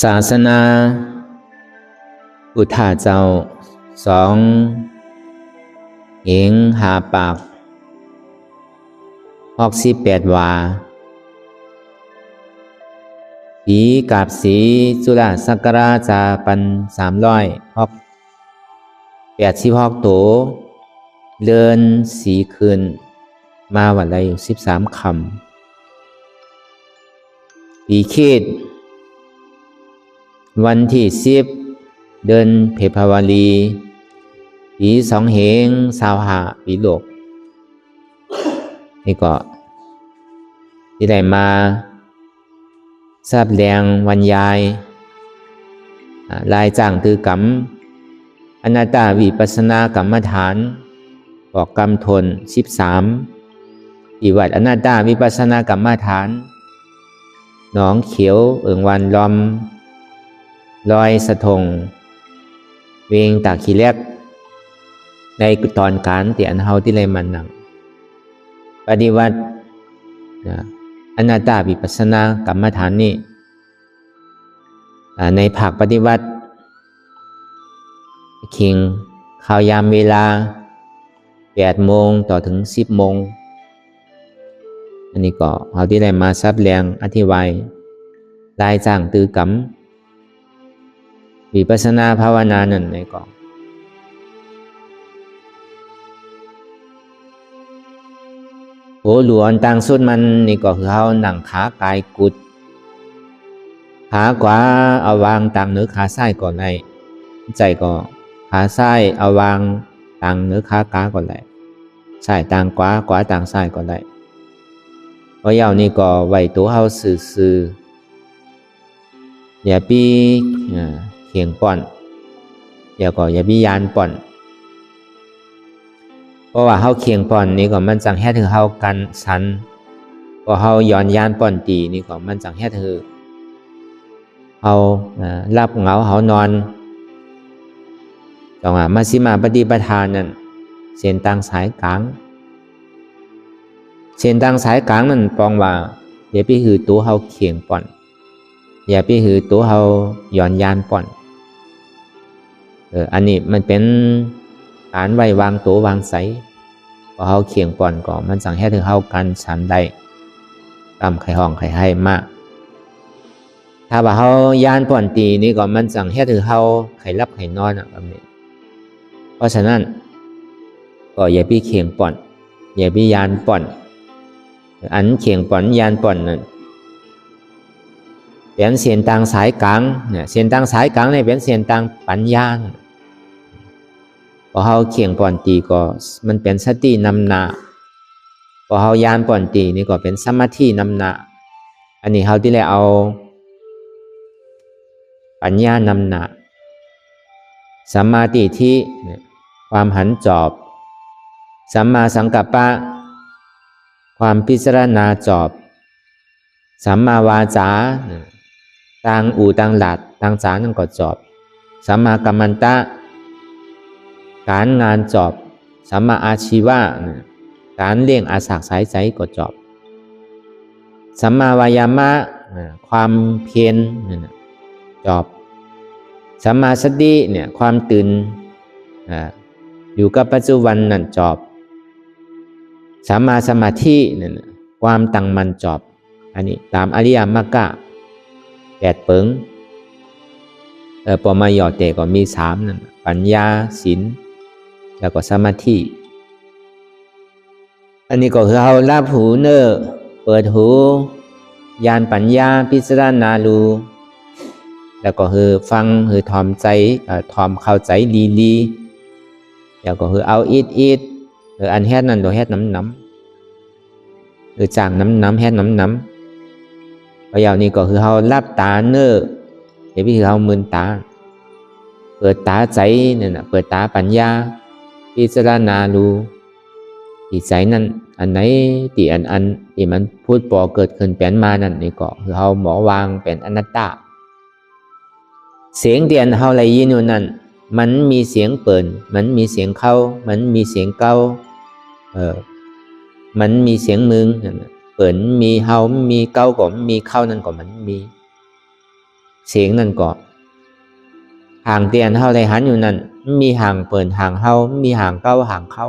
ศาสนาพุทธเจ้าสองเหงหาปาก68 วาสีกาบสีจุฬาสักราจาปัน386 ตัวเดินสีคืนมาวันละอยู่13 คำปีขีดวันที่10 เดือนเพภาวลีปี2 เหง25 ปีโลกนี่ก็ที่ได้มาทราบแรงวันยายลายจ้างตือกรรมอนัตตาวิปัสสนากรรมฐานบอกกรรมทน13อีวัดอนัตตาวิปัสสนากรรมฐานหนองเขียวเอิงวันลอมลอยสะทงเวงตาขี้เล็กในตอนการเตียนเฮาที่เลยมันหนังปฏิวัติอนัตตาวิปัสสนากรรมฐานนี้ในภาคปฏิวัติคิงข่าวยามเวลา8 โมงต่อถึง10 โมงอันนี้ก็เขาที่ได้มาซับแรงอธิบายลายจ้างตือกรรมวิปัสสนาภาวนานั่นในก่อนโหหลวนต่างสุดมันนี่ก็คือเขาหนังขากายกุดขาขวาเอาวางต่างเนื้อขาซ้ายก่อนเลยใจก็ขาซ้ายเอาวางต่างเนื้อขากาก่อนเลยซ้ายต่างขวาขวาต่างซ้ายก่อนเลยเพราะยาวนี่ก็ไว้ตัวเขาสื่ออย่าปีเขียงป่อนอย่าปียานป่อนเพราะว่าเขาเขียงป่อนนี่ก็มันจังแห่ถือเขากันสันก็เขาย้อนยานป่อนตีนี่ก็มันจังแห่ถือเขารับเหงาเขานอนจังหวะมัชฌิมาปฏิปทานนั่นเส้นต่างสายกลางเส้นต่างสายกลางนั่นปองว่าอย่าไปหือตัวเขาเขียงป่อนอย่าไปหือตัวเขาย้อนยานป่อนอันนี้มันเป็นการไว้วางตัววางใสพอเขาเขียงป่อนก่อนมันสั่งให้ถึงเขากันฉันได้ตามไข่ห้องไข่ให้มากถ้าว่าเขายานป่อนตีนี่ก่อนมันสั่งให้ถึงเขาไข่รับไข่นอนแบบนี้เพราะฉะนั้นก็อย่าไปเขียงป่อนอย่าไปยานป่อนอันเขียงป่อนยานป่อนนั่นเป็นเส้นต่างสายกลางเนี่ยเส้นต่างสายกลางเนี่ยเป็นเส้นต่างปัญญาพอเขาเขียงป่อนตีก็มันเป็นสตินำหน้าพอเขายานป่อนตีนี่ก็เป็นสมาธินำหน้าอันนี้เขาที่เลยเอาปัญญานำหน้าสัมมาทิฏฐิความหันจอบสัมมาสังกัปปะความพิจารณาจอบสัมมาวาจาต่างอู่ต่างหลัดต่างจานั่นก็จอบสัมมากัมมันตะการงานจอบสัมมาอาชีวะการเลี้ยงอาสาสายใจก็จอบสัมมาวายามะความเพียรจอบสัมมาสติเนี่ยความตื่นอยู่กับปัจจุบันนั่นจอบสัมมาสมาธิเนี่ยความตั้งมั่นจอบอันนี้ตามอริยมรรค8 เปิงปมาหยอดเตก็มี3นั่นปัญญาศีลแล้วก็สมาธิอันนี้ก็คือเรารับหูเนอเปิดหูญาณปัญญาพิจารณาดูแล้วก็คือฟังคือทอมใจทอมเข้าใจลีแล้วก็คือเอาอีดอันแฮดนั่นตัวแฮดน้ำคือจางน้ำแฮดน้ำพอยาวนี้ก็คือเรารับตาเนอเดี๋ยวพี่คือเรามืนตาเปิดตาใจเนี่ยนะเปิดตาปัญญาพิจารณาดูที่ใจนั้นอันไหนที่อันที่มันพูดปอเกิดขึ้นเป็นมานั่นนี่ก็คือเราหมอวางเป็นอนัตตาเสียงเดียนเราเลยยินอยู่นั่นมันมีเสียงเปิดมันมีเสียงเข้ามันมีเสียงเก้ามันมีเสียงมึงนั่นเปิดมีเฮามีเก้าก็มีเข้านั่นก็มันมี เสียงนั่นก็ห่างเตียนเฮาเลยหันอยู่นั่นมีห่างเปิ่นห่างเฮามีห่างเก้าห่างเข้า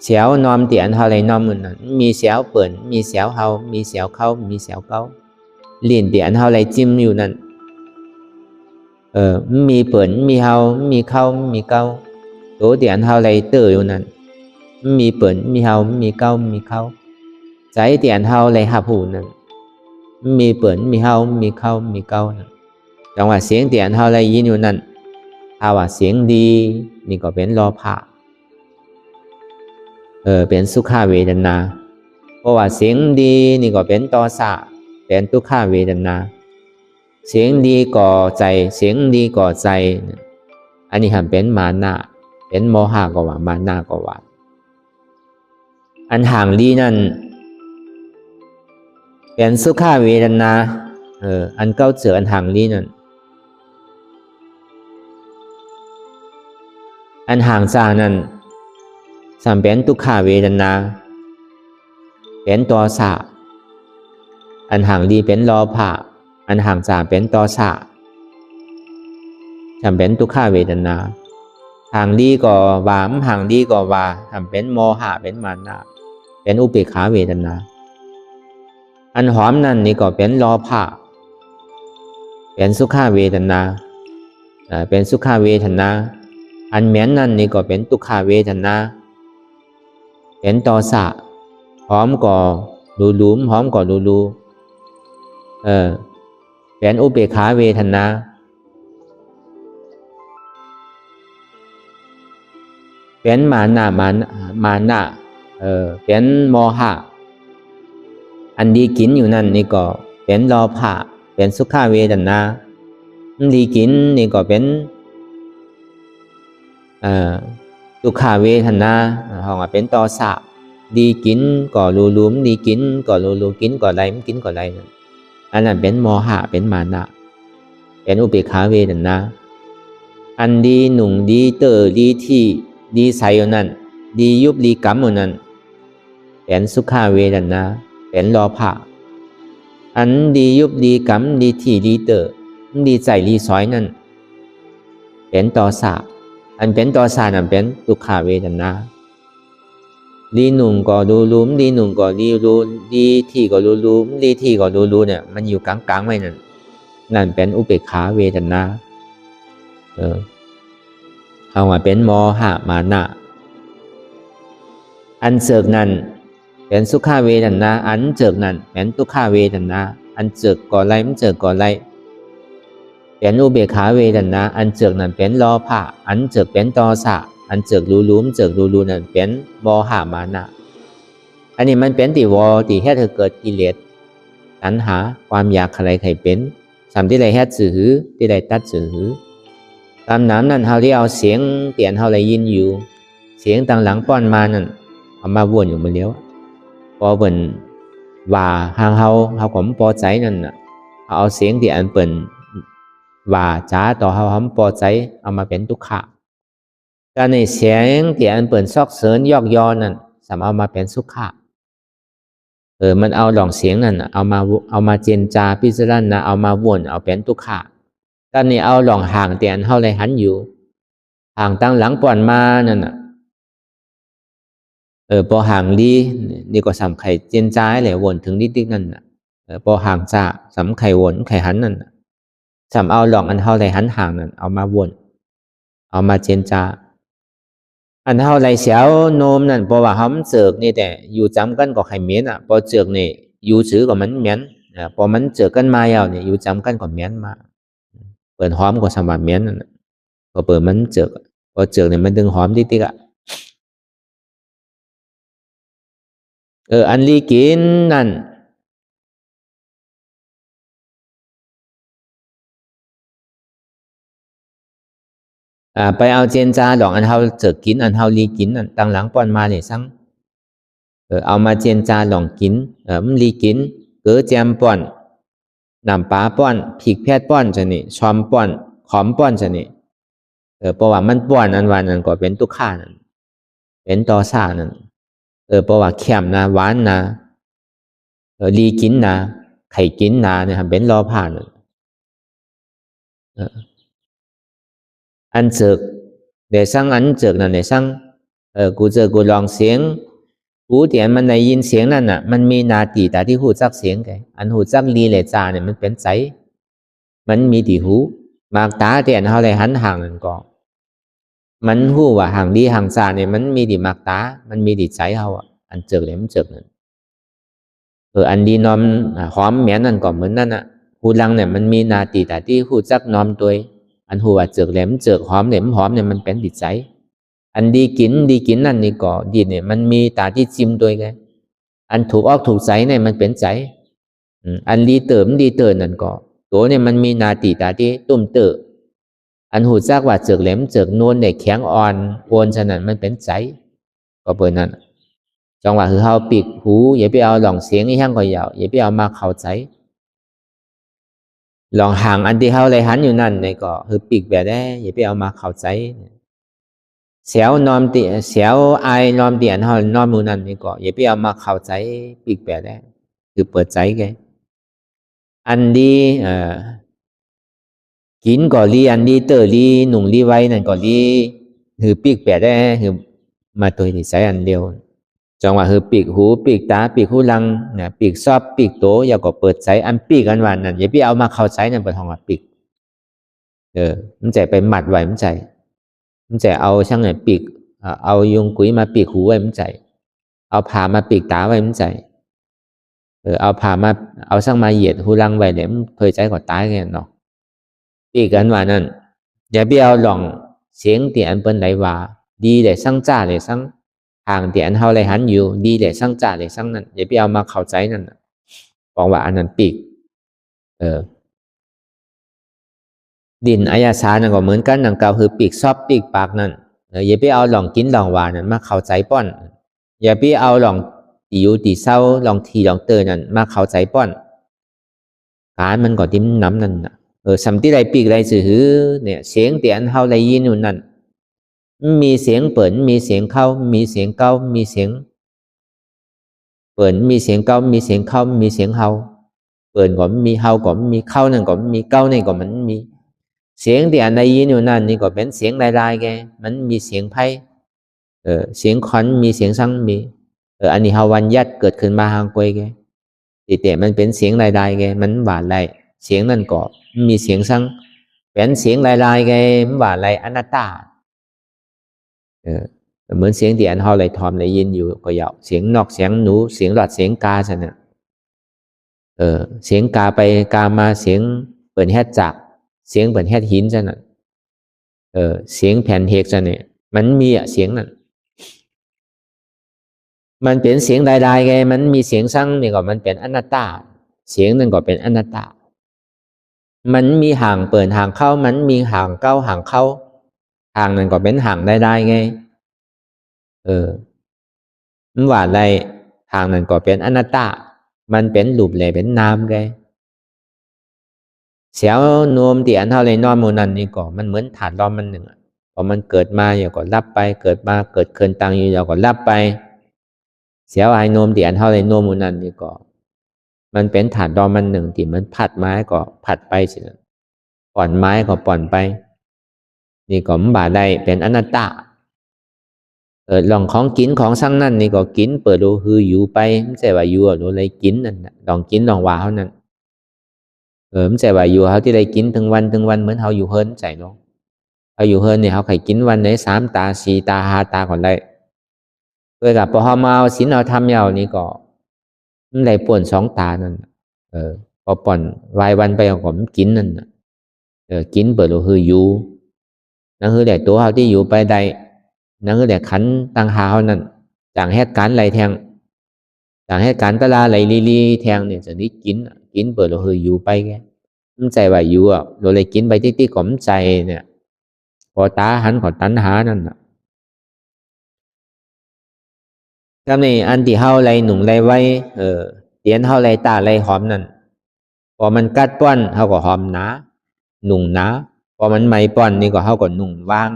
เสียวนอมเตียนเฮาเลยนอมอยู่นั่นมีเสียวเปิ่นมีเสียวเฮามีเสียวเข้ามีเสียวเก้าลิ้นเตียนเฮาเลยจิ้มอยู่นั่นมีเปิ่นมีเฮามีเข้ามีเก้าตัวเตียนเฮาเลยเตออยู่นั่นมีเปิ่นมีเฮามีเก้ามีเข้าใจเตียนเฮาเลยหับหูนั่นมีเปิ่นมีเฮามีเข้ามีเก้าจังหวะเสียงเตียนเฮาเลยยินอยู่นั่นถ้าว่าเสียงดีนี่ก็เป็นโลภะเป็นสุขเวทนาเพราะว่าเสียงดีนี่ก็เป็นโทสะเป็นทุกขเวทนาเสียงดีก่อใจเสียงดีก่อใจอันนี้เป็นมานะเป็นโมหะก็ว่ามานะก็ว่าอันห่างดีนั่นเป็นสุขเวทนาอันเก้าเจืออันห่างดีนั่นอันห่างจากนั้นสัมเป็นทุกขเวทนาเป็นโทสะอันห่างดีเป็นโลภะอันห่างจากเป็นโทสะสัมเป็นทุกขเวทนาห่างดีก็วามห่างดีก็ว่าสัมเป็นโมหะเป็นมานะเป็นอุเบกขาเวทนาอันหอมนั่นนี่ก็เป็นโลภะเป็นสุขเวทนาเป็นสุขเวทนาอันเหม็นนั่นนี่ก็เป็นทุกขเวทนาเป็นโทสะหอมก็หลุมหอมก็รูเป็นอุเบกขาเวทนาเป็นมานะเป็นโมหะอันดีกินอยู่นั่นนี่ก็เป็นโลภะเป็นสุขเวทนาดีกินนี่ก็เป็นทุกขเวทนาห้องเป็นโทสะดีกินก็รูมดีกินก็รูกินก็ไรมันกินก็ไรอันนั้นเป็นโมหะเป็นมานะเป็นอุเบกขาเวทนาอันดีหนุ่งดีเตอดีที่ดีใสอยู่นั่นดียุบดีกำอยู่นั่นเป็นสุขเวทนาเป็นโลภะอันดียุบดีกำดีที่ดีเตอดีใจดีสอยนั่นเป็นโทสะอันเป็นโทสะนั่นเป็นทุกขเวทนาดีหนุ่มก็รูมดีหนุ่มก็รูดีที่ก็รูมดีที่ก็รูเนี่ยมันอยู่กลางๆไว้นั่นเป็นอุเบกขาเวทนาเอามาเป็นโมหะมานะอันเจิกนั่นเป็นสุขเวทนาอันเจิกนั่นเป็นทุกขเวทนาอันเจิกก่อไรมันเจิกก่อไรเป็นอุเบกขาเวทนาอันเจิกนั่นเป็นโลภะอันเจิกเป็นโทสะอันเจิกรูมเจิกรูนั่นเป็นโมหะมานะอันนี้มันเป็นติวติให้เธอเกิดกิเลสตัณหาความอยากอะไรใครเป็นสามที่ไรแฮดสื่อที่ไรตัดสื่อตามน้ำนั่นเฮาที่เอาเสียงเตียนเฮาเลยยินอยู่เสียงต่างหลังป้อนมานั่นเอามาวนอยู่มันเลี้ยวพอเปิ่นว่าหางเฮาก็พอใจนั่นน่ะเอาเสียงเตียนเปิ่นว่าจ้าต่อเฮาพอใจเอามาเป็นทุกขะแต่ในเสียงเตียนเปิ่นซอกเสริญยอกยอนั่นสามเอามาเป็นสุขะมันเอาหลองเสียงนั่นเอามาเจนจาพิจารณาเอามาวนเอาเป็นทุกขะตอนนี้เอาหลองห่างเตียนเฮาเลยหันอยู่ห่างตั้งหลังป่อนมานั่นน่ะพอห่างดีนี่ก็สำไข่เจนจ้ายเลยวนถึงนิดๆนั่นน่ะพอห่างจ้าสำไข่วนไข่หันนั่นน่ะสำเอาหลองอันเฮาเลยหันห่างนั่นเอามาวนเอามาเจนจ้าอันเฮาเลยเสียวโนมนั่นเพราะว่าเฮามันเจิกนี่แต่อยู่จำกันก็ไข่เหม็นอ่ะพอเจิกนี่อยู่ซื้อก็มันเหม็นพอมันเจิกกันมาแล้วเนี่ยอยู่จำกันก็เหม็นมาเปิดหอมก็สำหรับเหม็นนั่นน่ะพอเปิดมันเจิกพอเจิกเนี่ยมันดึงหอมติ๊กๆอ่ะอันลีกินนั่นไปเอาเจนจาดอกอันเฮาเจอกินอันเฮาลีกินอันตั้งหลังป้อนมาเนี่ยซังเอามาเจนจาหลองกินมันลีกินเกือแจมป้อนน้ำปลาป้อนผิกแพทย์ป้อนจะนี่ชอมป้อนขอมป้อนจะนี่เพราะว่ามันป้อนอันวันนั้นก็เป็นทุกข้านั่นเป็นตอซ่านั่นเพราะว่าแคมนะหวานนะลีกินนะไข่กินนะเนี่ยเป็นโลภะนั่น อันเจกเดี๋ยวสั่งอันเจกนั่นเดี๋ยวสั่งกูเจอกูลองเสียงหูเดียนมันได้ยินเสียงนั่นน่ะมันมีนาตีแต่ที่หูจักเสียงแกอันหูจักลีเลยจ่าเนี่ยมันเป็นใจมันมีตีหูมากตาเดียนเขาเลยหันห่างนั่นก็มันหูว่าห่างดีห่างจ่าเนี่ยมันมีตีมากตามันมีตีใจเขาอ่ะอันเจกเลยมันเจกนั่นอันดีนอมหอมเหม็นนั่นก็เหมือนนั่นอ่ะหูลังเนี่ยมันมีนาตีแต่ที่หูจักนอมตัวอันหูว่าเจกแหลมเจกหอมแหลมหอมเนี่ยมันเป็นติดใจอันดีกินนั่นนี่ก็ดีเนี่ยมันมีตาที่จิ้มตัวไงอันถูกออกถูกใจเนี่ยมันเป็นใจอันดีเติมนั่นก็ตัวเนี่ยมันมีนาตีตาที่ตุ่มเตออันหูจักว่าเจกแหลมเจกนวลเนี่ยแข็งอ่อนโอนฉะนั้นมันเป็นใจก็เปิดนั่นจังหวะคือเขาปิดหูอย่าไปเอาหลองเสียงนี่แห้งก็ยาวอย่าไปเอามาเข้าใจลองห่างอันที่เขาเลยหันอยู่นั่นเนี่ยก็คือปิดแบบได้อย่าไปเอามาเข้าใจเสียวนอมตีเสียวไอนอมเตียนเขานอมมูนั่นนี่ก็อย่าไปเอามาเข้าใจปิดแบบได้คือเปิดใจแกอันดีกินก็ลีอันดีเตอร์ลีหนุ่งลีไว้นั่นก็ลีคือปิกแปดได้คือมาตัวที่ใช้อันเดียวจังหวะคือปีกหูปีกตาปีกหูลังเนี่ยปีกซอบปีกโตอย่าก็เปิดใช้อันปีกกันวันนั่นอย่าไปเอามาเข้าใช้นั่นเป็นของปีกมันจะไปหมัดไว้มันจะเอาช่างเนี่ยปีกเอายุงกุยมาปีกหูไว้มันใจเอาผ่ามาปีกตาไว้มันใจเอาผ่ามาเอาช่างมาเหยียดหูลังไว้เนี่ยมันเคยใจก็ตายกันเนาะปีกกันวันนั่นอย่าไปเอาหล่องเสียงเตียนเป็นไหลว่าดีเลยสร้างจ้าเลยสร้างห่างเตียนเฮาเลยหันอยู่ดีเลยสร้างจ่าเลยสร้างนั่นอย่าไปเอามาเข้าใจนั่นบอกว่าอันนั้นปีกดินอายาสานั่นก็เหมือนกันนั่นก็คือปีกซอบปีกปากนั่นอย่าไปเอาหลองกินหลองหวานนั่นมาเข้าใจป้อนอย่าไปเอาหลองตีอยู่ตีเศร้าหลองทีหลองเตอนั่นมาเข้าใจป้อนการมันก็ดิ้มน้ำนั่นสัมติไรปีกไรสื่อเนี่ยเสียงเตียนเฮาไรยินอยู่นั่นมีเสียงเปิดมีเสียงเข้ามีเสียงเก้ามีเสียงเปิดมีเสียงเก้ามีเสียงเข้ามีเสียงเฮาเปิดก็มีเฮาก็มีเข้านั่นก็มีเก้านั่นก็มันมีเสียงที่อันใดยินอยู่นั่นนี่ก็เป็นเสียงลายๆแกมันมีเสียงไพ่เสียงขวัญมีเสียงสังมีอันนี้เฮาวันยัดเกิดขึ้นมาหางกวยแกแต่มันเป็นเสียงลายๆแกมันบาดไหลเสียงนั่นก็มีเสียงสังเป็นเสียงลายๆแกมันบาดไหลอนัตตาเหมือนเสียงที่อันเฮาเลยทอมเลยยินอยู่ก็ยาวเสียงนอกเสียงหนูเสียงหลอดเสียงกาซะเนี่ยเสียงกาไปกามาเสียงเปิดแฮดจักเสียงเปิดแฮดหินซะน่ะเสียงแผ่นเฮกซะเนี่ยมันมีเสียงนั่นมันเป็นเสียงใดๆไงมันมีเสียงสั่งนี่ก็มันเป็นอนัตตาเสียงนั่นก็เป็นอนัตตามันมีห่างเปิดห่างเข้ามันมีห่างเก้าห่างเข้าห่างนั่นก็เป็นห่างใดๆไงมันว่าอะไรห่างนั่นก็เป็นอนัตตามันเป็นรูปเลยเป็นนามไงเสียวนวมที่อันเท่าไรนอนโมนันนี่ก็มันเหมือนถาดล้อมมันหนึ่งพอมันเกิดมาอย่าก็รับไปเกิดมาเกิดเคินตังอยู่อย่าก็รับไปเสียวไอ้นวมที่อันเท่าไรนวมโมนันนี่ก็มันเป็นถาดล้อมมันหนึ่งที่มันผัดไม้ก็ผัดไปสิป่อนไม้ก็ป่อนไปนี่ก็มันบ่าได้เป็นอนัตตาลองของกินของสั่งนั่นนี่ก็กินเปิดดูคืออยู่ไปไม่ใช่ว่าอยู่ดูเลยกินนั่นลองกินลองว่าเขานั่นไม่ใช่ว่าอยู่เขาที่ได้กินถึงวันเหมือนเขาอยู่เฮิร์นใจเนาะเขาอยู่เฮิร์นเนี่ยเขาเคยกินวันไหน3 ตา 4 ตา 5 ตาก่อนได้เพื่อกับพอเขามาเอาศีลเอาธรรมเอานี่ก็มันได้ป่วน2 ตานั่นพอป่อนวายวันไปเอาก็กินนั่นกินเปิดดูคืออยู่นั่นคือได้ตัวเขาที่อยู่ไปได้นั่นคือแต่ขันตังหาเขานั่นจากเหตุการณ์ไรแทงจากเหตุการณ์ตลาไหลลีแทงเนี่ยจะนี้กินเปิดเราคืออยู่ไปแกมันใจว่าอยู่เราเลยกินไปที่ก่อมใจเนี่ยพอตาหันขอตันหานั่นก็ในอันที่เฮาไรหนุ่งไรไว้เตียนเฮาไรตาไรหอมนั่นพอมันกัดป้อนเฮาก็หอมหนาหนุ่งหนาพอมันไม่ป้อนนี่ก็เฮาก็หนุ่งว่าง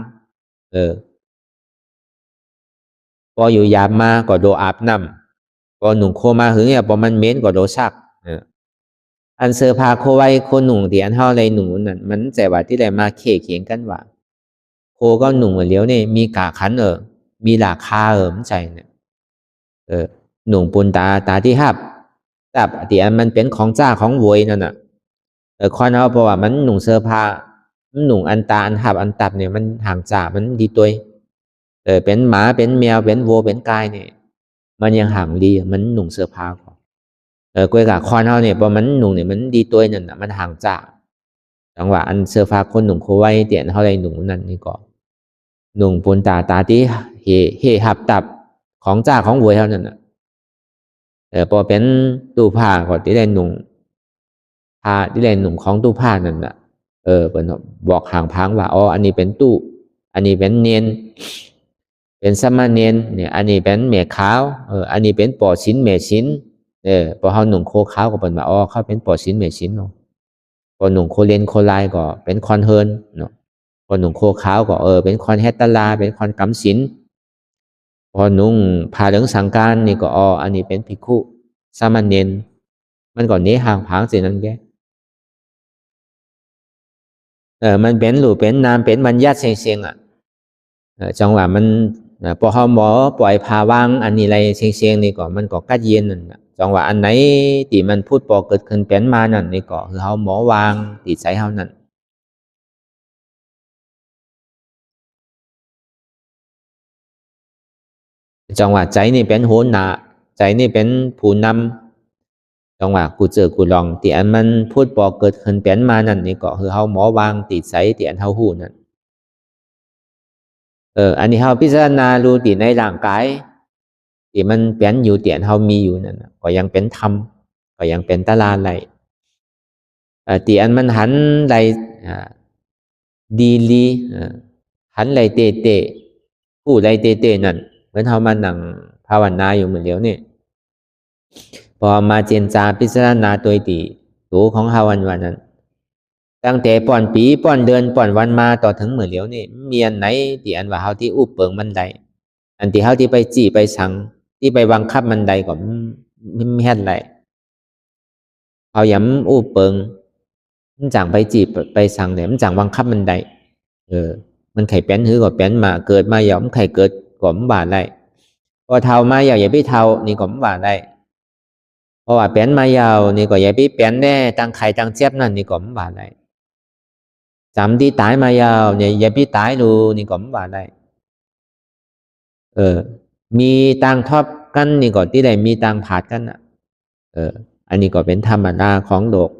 พออยู่ยามมาก็โดอาบน้ำพอหนุ่งโคมาหึงเนี่ยพอมันเม้นก็โดชัก อันเสื้อผ้าโคไว้โคหนุ่งที่อันเฮาเลยหนุ่งนั่นมันแต่ว่าที่ได้มาเขี่ยเขียงกันว่าโคก็หนุ่งเหมือนเลี้ยวนี่มีกาขันมีราคามันใจเนี่ยหนุ่งปุนตาที่หับแต่ที่อันมันเป็นของจ้าของโวยนั่นน่ะคอนเอาเพราะว่ามันหนุ่งเสื้อผ้ามันหนุ่งอันตาอันหับอันตับเนี่ยมันห่างจ่ามันดีตัวเป็นหมาเป็นแมวเป็นวัวเป็นกายเนี่ยมันยังห่างดีมันหนุ่งเสื้อผ้าก่อนกวยกับคอนเอาเนี่ยพอมันหนุ่งเนี่ยมันดีตัวนั่นน่ะมันห่างจ่าจังหวะอันเสื้อผ้าคนหนุ่งโคไว้เตียนเท่าไรหนุ่งนั่นนี่ก็หนุ่งปุนตาที่เฮหับตับของจ้าของโวยเท่านั้นน่ะพอเป็นตู้ผ้าก็ที่ได้หนุ่งผ้าที่ได้หนุ่งของตู้ผ้านั่นน่ะเป็นบอกห่างพังว่าอ๋ออันนี้เป็นตู้อันนี้เป็นเนียนเป็นสมณเณรเนี่ยอันนี้เป็นเมฆขาวอันนี้เป็นปอชิ้นเมชิ้นพอเขาหนุ่งโคขาวก็เป็นว่าอ๋อเขาเป็นปอชิ้นเมชิ้นเนาะพอหนุ่งโคเลนโคลายก็เป็นคอนเฮิร์นเนาะพอหนุ่งโคขาวก็เป็นคอนเฮตตาลาเป็นคอนกำศิลพอนุ่งผ้าเหลืองสังการนี่ก็อ๋ออันนี้เป็นภิกขุสามเณรมันก่อนนี้ห่างพังสินั่นแกมันเป็นหรือเป็นนามเป็นมันญาติเสียงจังหวะมันพอเขาหมอปล่อยพาวางอันนี้อะไรเสียงนี่ก็มันก็กัดเย็นนั่นจังหวะอันไหนที่มันพูดปอเกิดขึ้นเป็นมานั่นนี่ก็คือเขาหมอวางติดใจเขานั่นจังหวะใจนี่เป็นหัวหน้าใจนี่เป็นผู้นำจังหวะกูเจอกูลองที่อันมันพูดปอเกิดขึ้นเป็นมานั่นนี่ก็คือเขาหมอวางติดใจที่อันเขาหูนั่นอันนี้เขาพิจารณาดูติในร่างกายที่มันเป็นอยู่ที่อันเขามีอยู่นั่นก็ยังเป็นธรรมก็ยังเป็นตลาดไหลที่อันมันหันไหลดีลีหันไหลเตะผู้ไหลเตะนั่นเหมือนเขามานั่งภาวนาอยู่เหมือนเดียวนี่พอมาเจนจาพิจารณาตัวตีตัวของเขาวันนั้นตั้งแต่ป่อนปีป่อนเดือนป่อนวันมาต่อถึงเหมือนเดียวนี่มีอันไหนที่อันว่าเขาที่อุปเปิงมันใดอันที่เขาที่ไปจี้ไปสั่งที่ไปบังคับมันใดก็ไม่เห็นไรเขาย้ำอุปเปิงมันจังไปจีบไปสั่งเนี่ยมันจังบังคับมันได้มันไข่เป็นหือก็เป็นมาเกิดมาหย่อมไข่เกิดก็มบาดได้พอเท่ามาอย่าไปเท่านี่ก็มบาดได้เพราะว่าเป็นมายาวนี่ก็อย่าไปเป็นแน่ตั้งไข่ตั้งเจ็บนั่นนี่ก็มบาดได้จำที่ตายมายาวเนี่ยอย่าไปตายดูนี่ก็มบาดได้มีตังทอบกันนี่ก็ที่ใดมีตังผาดกันอ่ะอันนี้ก็เป็นธรรมดาของโลก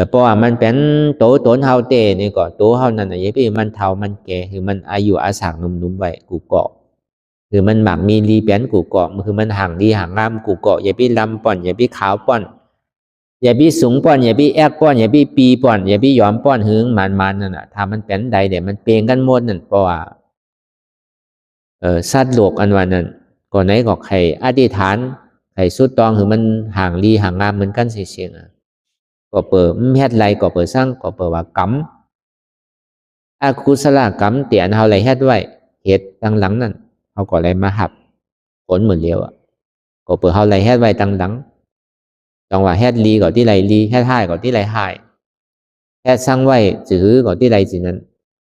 เพราะว่ามันเป็นโตตนเฮาเตนี่ก็โตเฮานั่นน่ะอย่าพี่มันเฒ่ามันแก่คือมันอายุอาสางหนุ่มๆไว้กูเกาะคือมันหมักมีรีเป็นกูเกาะมันคือมันห่างดีห่างงามกูเกาะอย่าพี่ลำป่อนอย่าพี่ขาวป่อนอย่าพี่สูงป่อนอย่าพี่แอกป่อนอย่าพี่ปีป่อนอย่าพี่ยอมป่อนหึงมันนั่นน่ะถ้ามันเป็นใดเดี๋ยวมันเปลงกันหมดนั่นเพราะว่าสัตว์โลกอันว่านั้นก่อนไหนก็ใครอธิษฐานใครสุดตองคือมันห่างรีห่างงามเหมือนกันเสียงก็เปิดเฮ็ดไรก็เปิดสร้างก็เปิดว่ากรรมอกุศลกรรมเตียนเฮาไรเฮ็ดไว้เหตุตั้งหลังนั่นเฮาก็เลยมาหับผลเหมือนเดียวก็เปิดเฮาไรเฮ็ดไว้ตั้งหลังจังว่าเฮ็ดลีก็ที่ไรลีเฮ็ดหายก็ที่ไรหายเฮ็ดสร้างไว้จื้อก็ที่ไรสินั้น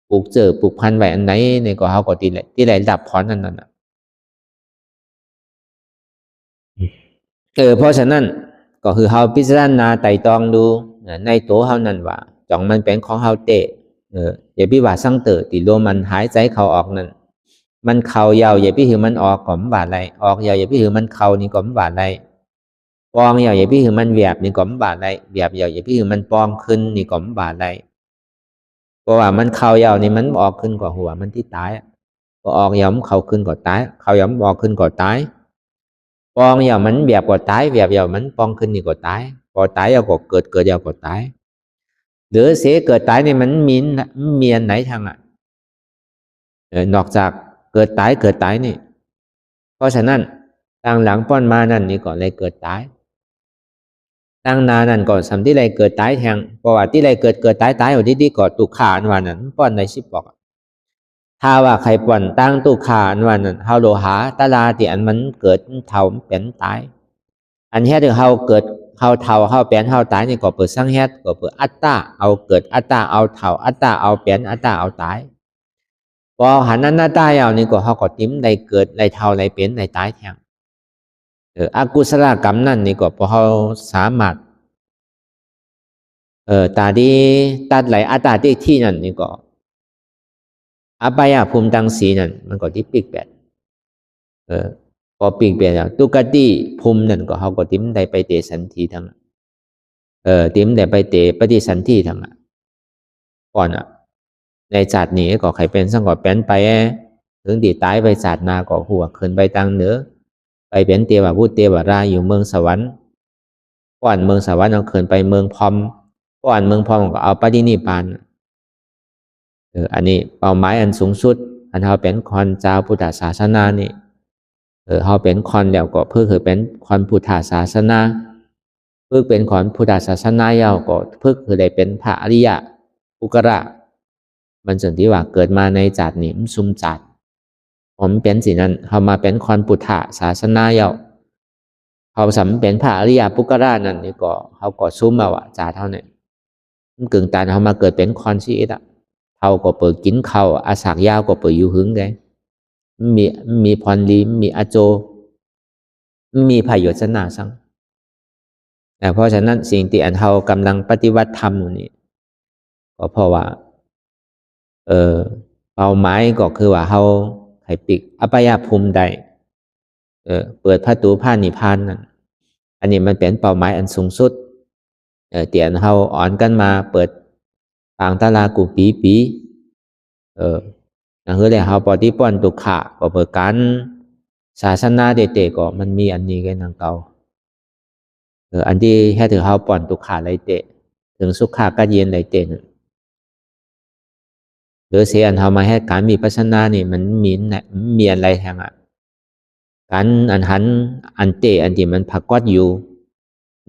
ปลูกเจอปลูกพันไว้อันไหนในก็เฮาก็ที่ไรดับพรนั่นน่ะเพราะฉะนั้นก็คือเฮาพิจารณาไต่ตองดูในตัวเฮานั่นว่าจ่องมันเป็นของเฮาเตะอย่าพี่ว่าสั่งเตอติโลมันหายใจเขาออกนั่นมันเข่ายาวอย่าพี่หือมันออกก่อมบาดไรออกยาวอย่าพี่หือมันเข่านี่ก่อมบาดไรปองยาวอย่าพี่หือมันแหวบนี่ก่อมบาดไรแหวบยาวอย่าพี่หือมันปองขึ้นนี่ก่อมบาดไรเพราะว่ามันเข่ายาวนี่มันออกขึ้นกว่าหัวมันที่ตายพอออกยาวมันเข่าขึ้นก่อตายเข่ายาวออกขึ้นก่อตายปองยาวมันแหวบก่อตายแหวบยาวมันปองขึ้นนี่ก่อตายก่อตายยาวก่อเกิดยาวก่อตายหรือเสียเกิดตายนี่มันมีอันไหนทางนอกจากเกิดตายนี่เพราะฉะนั้นตั้งหลังป้อนมานั่นนี่ก่อนเลยเกิดตายตั้งนานั่นก่อนสำที่ไรเกิดตายแทงเพราะว่าที่ไรเกิดตายอยู่ที่ก่อนตุขาอันวันนั้นป้อนในชิบบอกถ้าว่าใครป้อนตั้งตุขาอันวันนั้นเฮาโลหาตาลาที่อันมันเกิดเท่าเป็นตายอันนี้ถึงเฮาเกิด เฮาเท่าเฮาเปลี่ยนเฮาตายนี่ก็เปิดสังเฮ็ดก็เปิดอัตตาเอาเกิดอัตตาเอาเท่าอัตตาเอาเปลี่ยนอัตตาเอาตายพอหันอนัตตาเอานี่ก็เฮาก็ติ้มได้เกิดได้เท่าได้เปลี่ยนได้ตายแทงอกุศลกรรมนั่นนี่ก็พอเฮาสามารถตาดีตัดไหลอัตตาที่นั่นนี่ก็อบายภูมิดังสีนั่นมันก็ที่ปีกแปดพอปีกแปดแล้วตุกติภูมินั่นก็เฮาก็ติ้มได้ไปเตสันทีทั้งติ้มได้ไปเตปฏิสันทีทั้งก่อนในศาสตร์นี้ก็ใครเป็นสังก็เป็นไปถึงดีตายไปศาสตร์นาก็หัวขึ้นไปทางเหนือไปเป็นเทวพูดเทวราอยู่เมืองสวรรค์ก่อนเมืองสวรรค์เอาขึ้นไปเมืองพรหมก่อนเมืองพรหมก็เอาปฏินิพพานอันนี้เป้าหมายอันสูงสุดอันเขาเป็นคนเจ้าพุทธศาสนานี่เขาเป็นคนแล้วก็เพื่อคือเป็นคนพุทธศาสนาเพื่อเป็นคนพุทธศาสนาเยาวก็เพื่อคือได้เป็นพระอริยะอุกระมันจึงที่ว่าเกิดมาในจัดนี้มันซุ่มจัดผมเป็นสิ่งนั้นเขามาเป็นคนพุทธศาสนาเยาวเขาสำเป็นพระอริยะปุกระนั่นนี่ก็เขาก็ซุ่มมาว่าจ่าเท่านี้มันกึ่งตาเขามาเกิดเป็นคนชีวิตเขาก็เปิดกินเขาอาศักยาวก็เปิดอยู่หึงไงมีพรลีมีอโจมีพยศนาสังแต่เพราะฉะนั้นสิ่งที่อันเขากำลังปฏิวัติธรรมอยู่นี่ก็เพราะว่าเป้าหมายก็คือว่าเขาให้ปิกอบายภูมิใดเปิดประตูผ่านนิพพานนั่นอันนี้มันเป็นเป้าหมายอันสูงสุดเตียนเขาอ่อนกันมาเปิดปางตาลากูปีนั่นคือเลยเขาปฏิป้อนตุขะก็เปิดการศาสนาเด็กๆก็มันมีอันนี้กันทางเก่าอันที่ให้ถือเขาป้อนตุขะไรเตะถึงสุขะก็เย็นไรเตะหรือเสียอันเขามาให้การมีปัสนานี่มันมีอะไรแทงการอันหันอันเตะอันที่มันผักกอดอยู่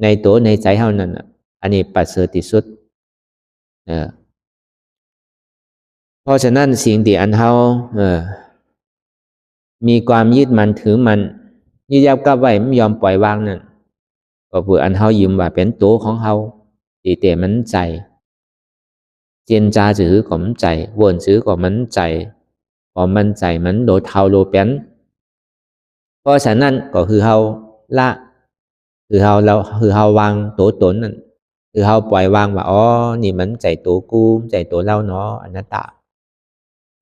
ในตัวในใจเขานั่นอันนี้ปัสเสริฐที่สุดเพราะฉะนั้นสิ่งที่อันเขามีความยึดมันถือมันยึดยับกับไว้ไม่ยอมปล่อยวางนั่นก็เพื่ออันเขายืมว่าเป็นตัวของเขาที่เตะมันใจเจนจาจื้อก็มันใจวนจื้อก็มันใจพอมันใจมันโดดเท้าโลเป็นเพราะฉะนั้นก็คือเขาละคือเขาวางตัวตนนั่นคือเขาปล่อยวางว่าอ๋อนี่มันใจตัวกูใจตัวเล่าเนาะอนัตตา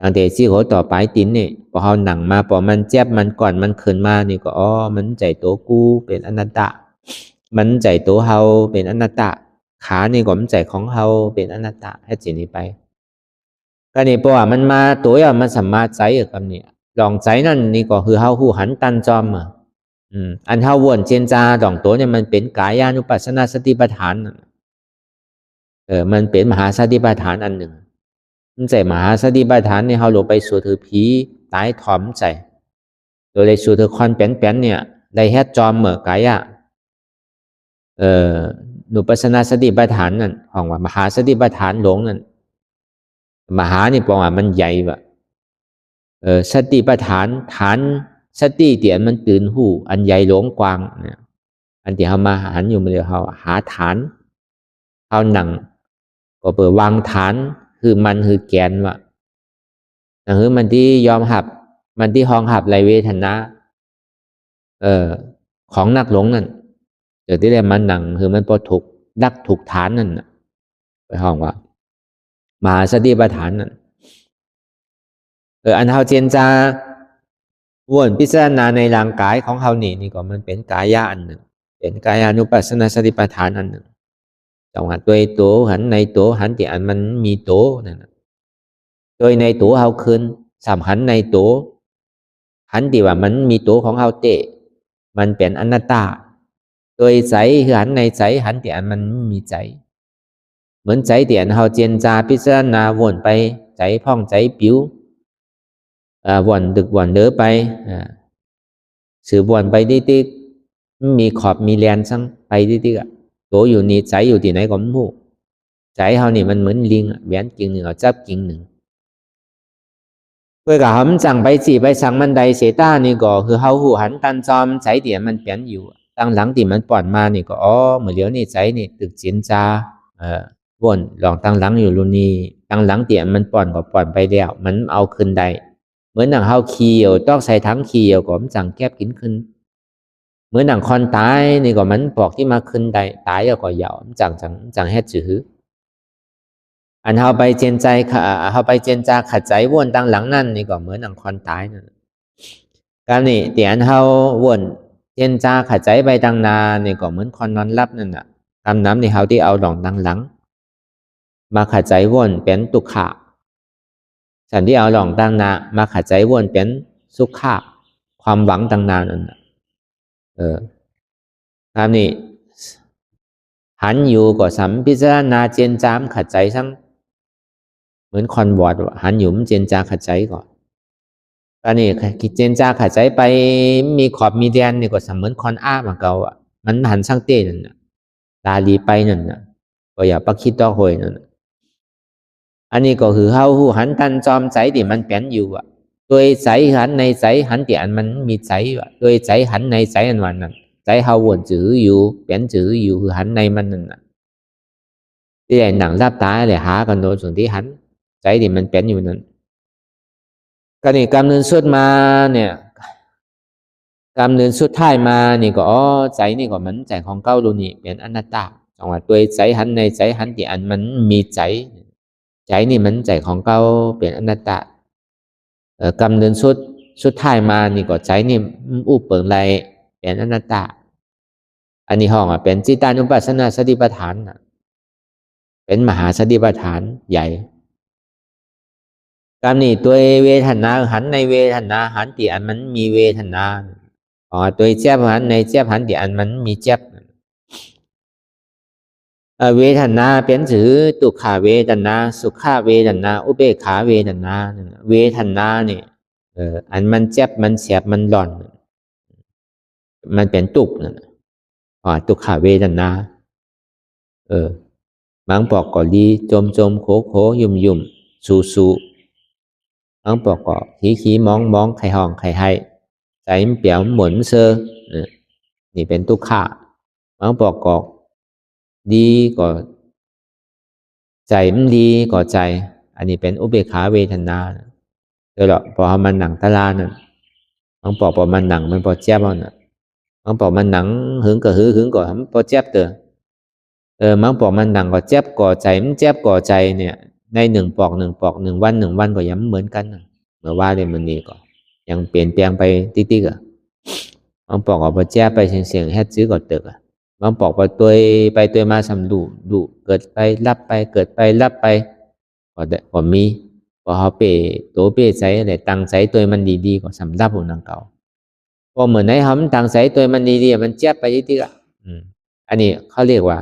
ตั้งแต่ที่เขาต่อไปตินนี่พอเขาหนังมาพอมันเจ็บมันก่อนมันขึ้นมานี่ก็อ๋อมันใจตัวกูเป็นอนัตตามันใจตัวเขาเป็นอนัตตาขานี่ก็มันใจของเขาเป็นอนัตตาให้สิ่งนี้ไปก็นี่เพราะว่ามันมาตัวอย่างมันสัมมาใจกับนี่ลองใจนั่นนี่ก็คือเขาหูหันตันจอมอันเขาวนเจนจาดองตัวเนี่ยมันเป็นกายานุปัสสนาสติปัฏฐานมันเป็นมหาสติปัฏฐานอันหนึ่งมันใจมหาสติปัฏฐานเนี่ยเขาลงไปสู่ถือผีตายถอมใจโดยในสู่ถือคอนเป็นเนี่ยได้เฮ็ดจอมเหมือกายะนุปัสสนาสติปัฏฐานนั่นของว่ามหาสติปัฏฐานหลงนั่นมหานี่แปลว่ามันใหญ่ว่ะสติปัฏฐานฐานสติเตียนมันตื่นหูอันใหญ่หลงกว้างเนี่ยอันที่เขามาหันอยู่มาเดียวเขาหาฐานเขาหนังก็เปิดวางฐานคือมันคือแกนว่ะนั่นคือมันที่ยอมหับมันที่ห้องหับไรเวทนาของนักหลงนั่นเดี๋ยวที่เรียกมันหนังคือมันพอถูกดักถูกฐานนั่นไปห้องว่ามหาสติปัฏฐานนั่นอันเขาเจนจาวนพิจารณาในร่างกายของเขานี่ก็มันเป็นกายะอันหนึ่งเป็นกายานุปัสสนาสติปัฏฐานอันหนึ่งจังหวะตัวหันในตัวหันที่อันมันมีตัวนั่นโดยในตัวเขาคืนสามหันในตัวหันที่ว่ามันมีตัวของเขาเตะมันเป็นอนัตตาโดยใจหันในใจหันที่อันมันมีใจเหมือนใจที่อันเขาเจนจาพิจารณาวนไปใจพ่องใจปิ้ววนดึกวนเด้อไปสืบวนไปดิ๊กมีขอบมีแลนซังไปดิ๊กตัวอยู่นี่ใจอยู่ที่ไหนก็ไม่รู้ใจเขานี่มันเหมือนลิงแหวนกิ่งหนึ่งจับกิ่งหนึ่งเพื่อกับเขาจังไปจีไปสั่งมันใดเสต้านี่ก็คือเขาหูหันตันจอมใจเดียมันเปลี่ยนอยู่ ตั้งหลังที่มันป่อนมานี่ก็เหมือนเดี๋ยวนี่ใจนี่ตึกเจียนจาวนลองตั้งหลังอยู่รุ่นนี้ตั้งหลังเตี่ยมันป่อนก็ป่อนไปแล้วมันเอาขึ้นได้เหมือนหนังเฮาเคียวต้องใส่ทั้งเคียวก็มันจังแก็บกินขึ้นเหมือนหนังคอนตายนี่ก็มันปอกที่มาขึ้นได้ตายก็ยาวจังเฮ็ดจื้ออันเฮาไปเจนใจเฮาไปเจนจาขัดใจวนตั้งหลังนั่นนี่ก็เหมือนหนังคอนตายนั่นการนี่เตียนเฮาวนเจนจาขัดใจไปตั้งนานี่ก็เหมือนคอนนอนรับนั่นน่ะคำน้ำนี่เฮาที่เอาหลองตั้งหลังมาขัดใจวนเป็นตุขะฉันที่เอาหลองตั้งนามาขัดใจวนเป็นสุขะความหวังตั้งนานนั่นคำนี้หันอยู่ก็สัมพิจารณาเจนจามขัดใจทั้งเหมือนคอนวอร์ดหันอยู่มันเจนจาขัดใจก่อนตอนนี้เจนจาขัดใจไปมีขอบมีแดนนี่ก็เสมือนคอนอ้ามาเก่ามันหันช่างเต้นั่นน่ะลาลีไปนั่นน่ะก็อย่าปักคิดต่อหอยนั่นอันนี้ก็คือเฮาหูหันตันจอมใจที่มันเป็นอยู่โดยใจหันในใจหันที่อันมันมีใจโดยใจหันในใจอันวันนั้นใจเฮาวนจื้ออยู่เป็นจื้ออยู่คือหันในมันนั่นน่ะที่ไหนหนังรับตาเลยหากันโดนส่วนที่หันใจที่มันเป็นอยู่นั้นก็นี่กำเนิดสุดมาเนี่ยกำเนิดสุดท้ายมานี่ก็ใจนี่ก็มันใจของเก้าดูนี่เป็นอนัตตาจังหวะตัวใจหันในใจหันที่อันมันมีใจนี่มันใจของเก้าเป็นอนัตตากำเนิดสุดท้ายมานี่ก็ใจนี่อุปเปิงไรเป็นอนัตตาอันนี้ห้องเป็นจิตานุปัสสนาสติปัฏฐานเป็นมหาสติปัฏฐานใหญ่กรรมนี่ตัวเวทนาหันในเวทนาหันที่อันมันมีเวทนาตัวเจ็บหันในเจ็บหันที่อันมันมีเจ็บเวทนาเป็นถือตุกขาเวทนาสุขาเวทนาอุเบกขาเวทนาเวทนาเนี่ยอันมันเจ็บมันเสียบมันหล่อนมันเป็นตุกนั่นตุกขาเวทนาบางปอกก็ดีจมโคยุ่มสูบางปอกก็ขี้มองไข่ห้องไข่ให้ใจมันเปี่ยวหมุนเซอนี่เป็นตุกขาบางปอกก็ดีก็ใจมันดีก็ใจอันนี้เป็นอุเบกขาเวทนาเดี๋ยวหรอพอมันหนังตะลาน่ะบางปอกมันหนังมันพอเจ็บอ่ะบางปอกมันหนังหึงก็มันพอเจ็บเตบางปอกมันหนังก็เจ็บก่อใจมันเจ็บก่อใจเนี่ยในหนึ่งปอก1 วันก็ยังเหมือนกันเมื่อว่าเรื่องมันนี่ก็ยังเปลี่ยนแปลงไปติ๊กบางปอกก็พอเจ็บไปเสียงแฮดซื้อก็ตึกบางปอกไปตัวมาสำดูเกิดไปรับไปเกิดไปรับไปก็มีพอเขาเปตัวเปใจอะไรตั้งใจตัวมันดีๆก็สำรับหัวนังเก่าพอเหมือนในเขาตั้งใจตัวมันดีๆมันเจ็บไปติ๊กอันนี้เขาเรียกว่า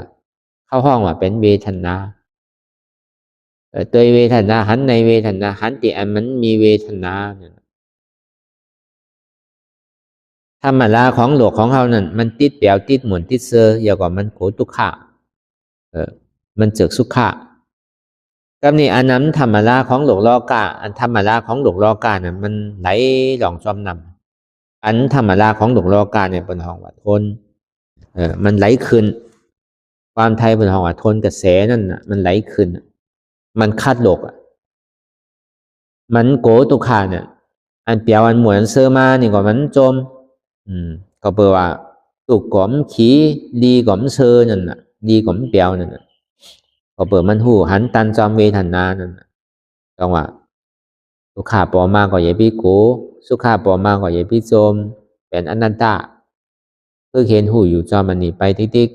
เข้าห้องว่าเป็นเวทนาตัวเวทนาหันในเวทนาหันที่อันมันมีเวทนาธรรมดาของโลกของเขานั่นมันติดเปียวติดหมุนติดเซออย่ากว่ามันโขตุขะมันเจอสุขะก็นี่อันนั้นธรรมดาของโลกโลกาอันธรรมดาของโลกโลกาเนี่ยมันไหลหลองจอมนำอันธรรมดาของโลกโลกาเนี่ยเป็นห้องว่าทนมันไหลขึ้นความไทยเป็นห้องว่าทนกระแสนั่นน่ะมันไหลขึ้นมันคัดโลกมันโกตุขะเนี่ยอันเปียวอันหมุนเซอมานี่ก็มันจมก็แปลว่าตุกก๋อมขี้ดีก๋อมเชอนั่นน่ะดีก๋อมเปียวนั่นน่ะก็เปิดมันหูหันตันจอมเวทนานั่นจังว่าสุขาปอมาก็อย่าพี่โกสุขาปอมาก็อย่าพี่โจมเป็นอนันตาเพื่อเห็นหูอยู่จอมันนี่ไปติ๊ก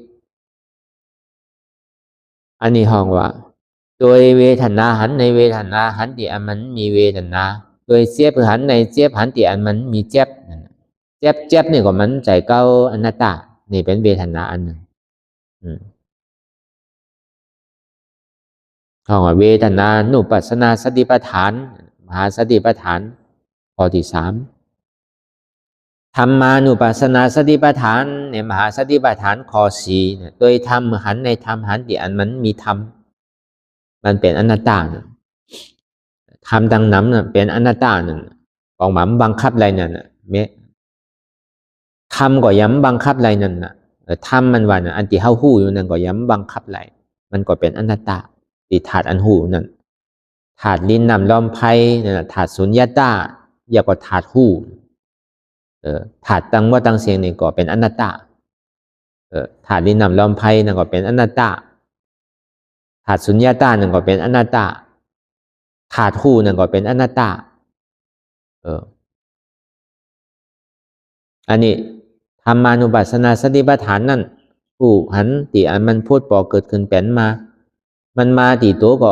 อันนี้ห้องว่าโดยเวทนาหันในเวทนาหันที่อันมันมีเวทนาโดยเจ็บหันในเจ็บหันที่อันมันมีเจ็บเจ็บนี่ก็มันใจเก้าอนัตตานี่เป็นเวทนาอันหนึ่งห้องเวทนานุปัสสนาสติปัฏฐานมหาสติปัฏฐานข้อที่3ธรรมานุปัสสนาสติปัฏฐานเนี่ยมหาสติปัฏฐานข้อ4เนี่ยโดยธรรมหันในธรรมหันที่อันมันมีธรรมมันเป็นอนัตตาธรรมดังนั้นเป็นอนัตตาของหมันบังคับอะไรนั่น ทำก็ย้ำบังคับไรนั่นน่ะทำมันว่าอันที่เฮาหู้อยู่นั่นก็ย้ำบังคับไรมันก็เป็นอนัตตาที่ถาดอันหูนั่นถาดลิ้นน้ำลมไพ่นั่นถาดสุญญตาอย่าก็ถาดหูถาดตังว่าตังเสียงนี่ก็เป็นอนัตตาถาดลิ้นน้ำลมไพ่นั่นก็เป็นอนัตตาถาดสุญญตานั่นก็เป็นอนัตตาถาดหูนั่นก็เป็นอนัตตาอันนี้ธรรมานุปัสสนาสติปัฏฐานนั่นผู้หันตีอันมันพูดปอเกิดขึ้นเป็นมามันมาตีตัวก็